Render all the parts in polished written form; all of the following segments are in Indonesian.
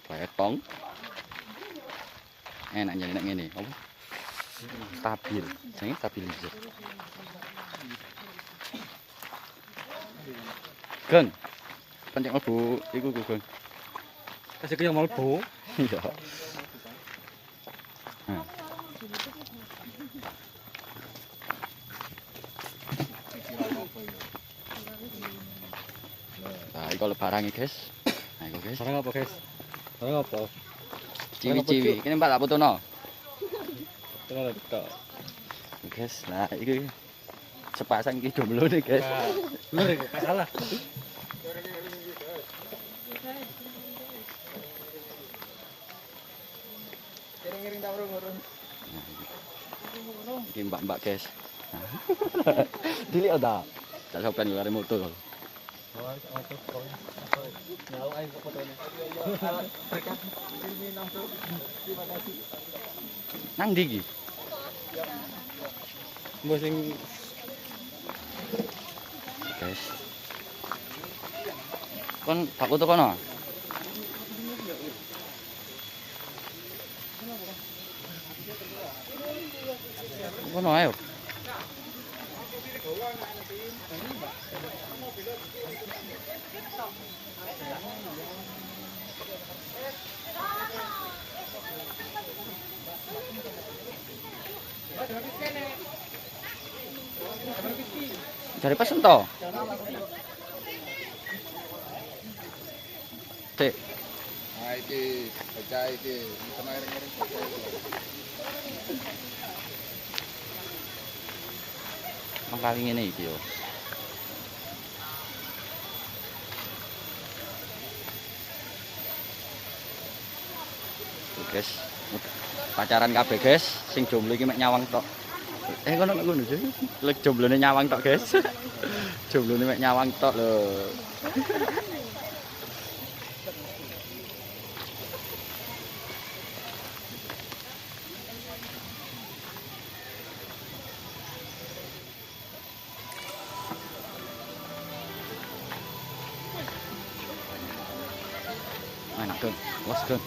Betong. Enak jadi nak ngene, apa? Stabil, jangan stabilizer. Geng, pencet mlebu, iku geng. Kasih ke yang mlebu. Iya. Nah, iku lebarane, guys. Nah, iku guys. Barang apa, guys? Barang apa? Ciwi-ciwi, kene Mbak tak fotono. Tengah dekat. Guys, nah iki sepasang iki domlone, guys. Bener ya, gak salah. Kiring-kiring tak urung-urung. Iki mbak-mbak, guys. Dilihat dah. Tak sopan lari motor. Nang ndi iki? Mbok sing Guys. Kon tak foto kono. Kono ayo. Cari pesen toh. Cek. Nah, iki baca iki sama iring-iring. Mangkali ngene iki yo. Tuh, guys. Pacaran kabeh, guys. Sing jomblo iki mek nyawang tok. Kono ngono sih. Lek jomblone nyawang tok, guys. Jomblone mek nyawang tok lho. Enak kan? Was kan?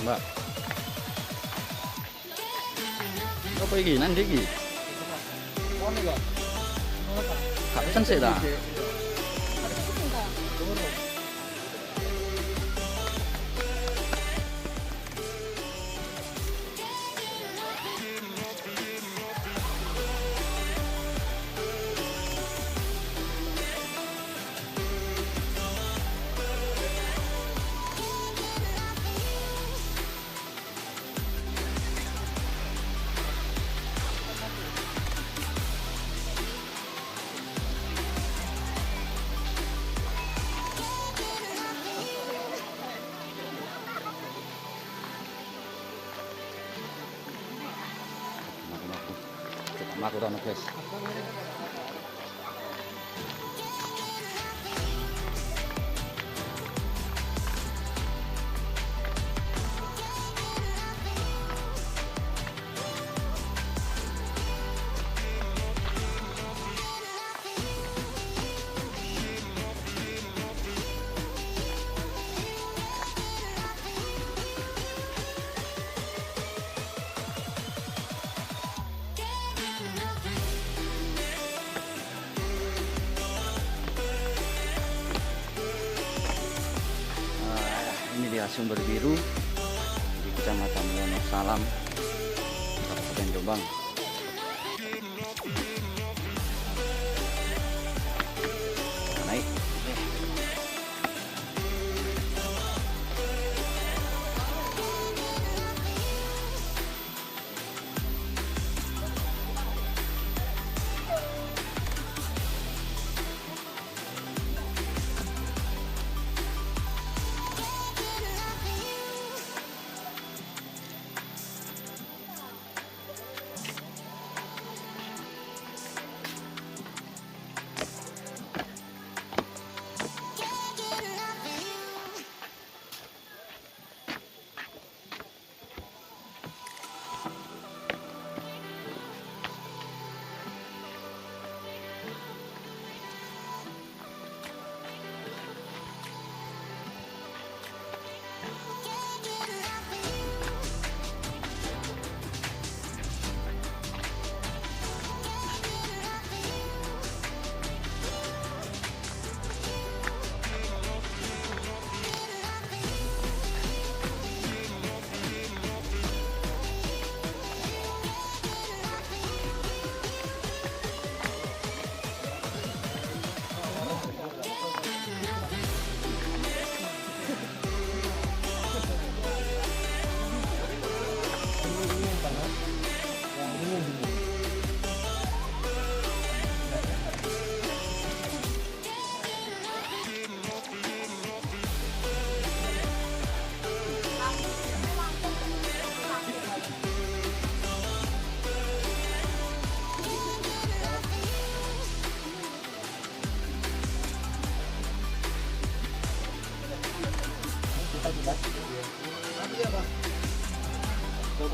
Mbak. Apa iki? Nang ndi iki? Ono gak? Gak pesen sik ta? Aku rono, guys. Ini dia Sumber Biru di Kecamatan Wonosalam, Kabupaten Jombang. Naik.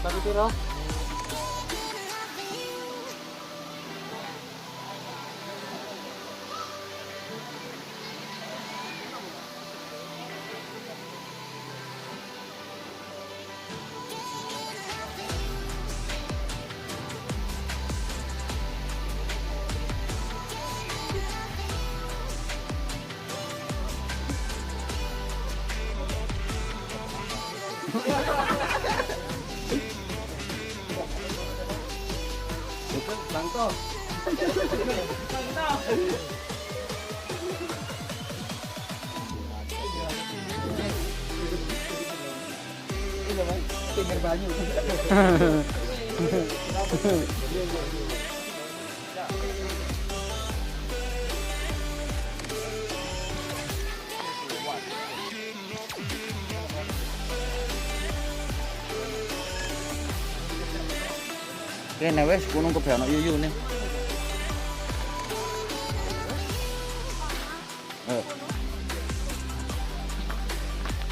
Tapi piro? Bangko. Ini Bang, pinggir banyu. Kene wis gunung kebeano yuyu nih.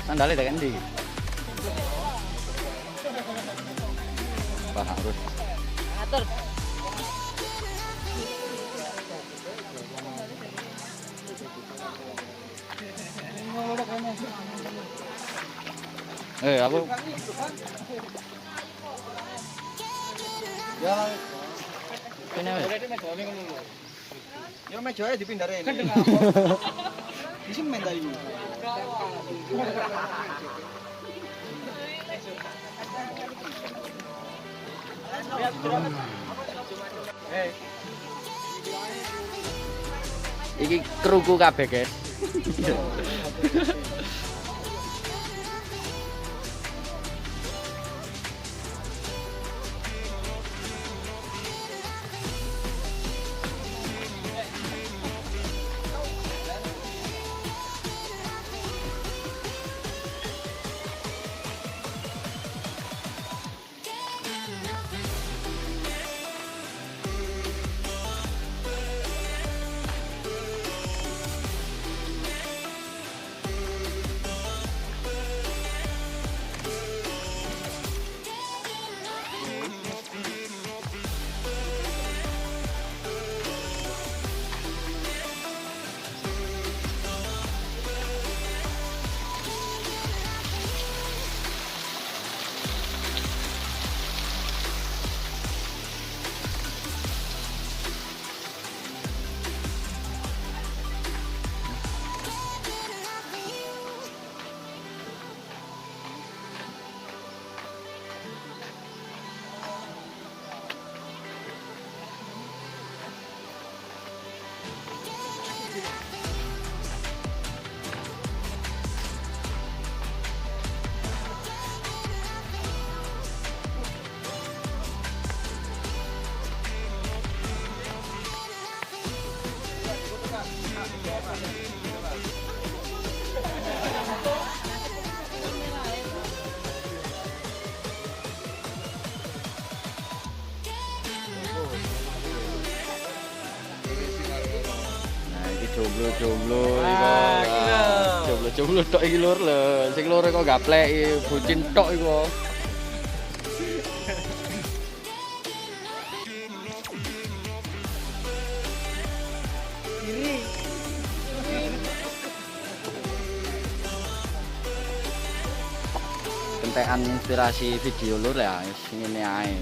Sandalnya tak endi? Pak harus. Atur. Aku Ya, kene wis. ya meja dipindah rene. Di sini main tadi. Iki kruku kabeh, guys. Jomblo-jomblo iki kok. Jomblo-jomblo tok iki lur lho. Sing loro kok gapleki bucin tok iku. Kentekan inspirasi video lur ya sing ngene ae.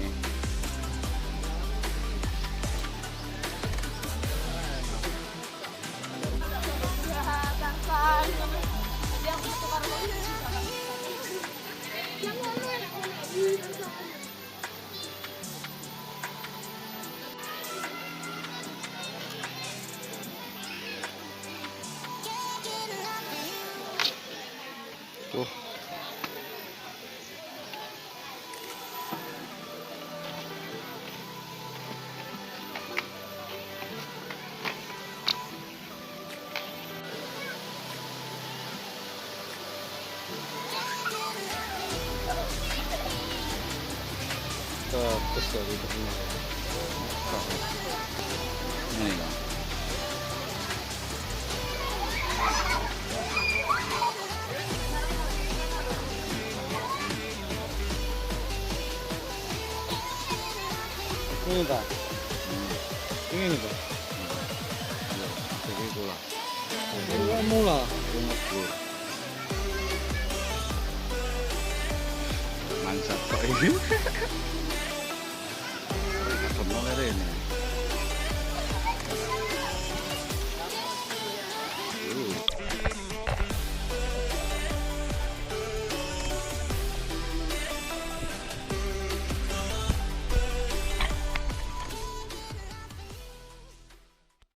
Terus dari ini. Ini kan. Ini Pak. Ini Pak. Iki kula. Ini mula. Ngebur. Mangsat kok iki. Ketemu rene.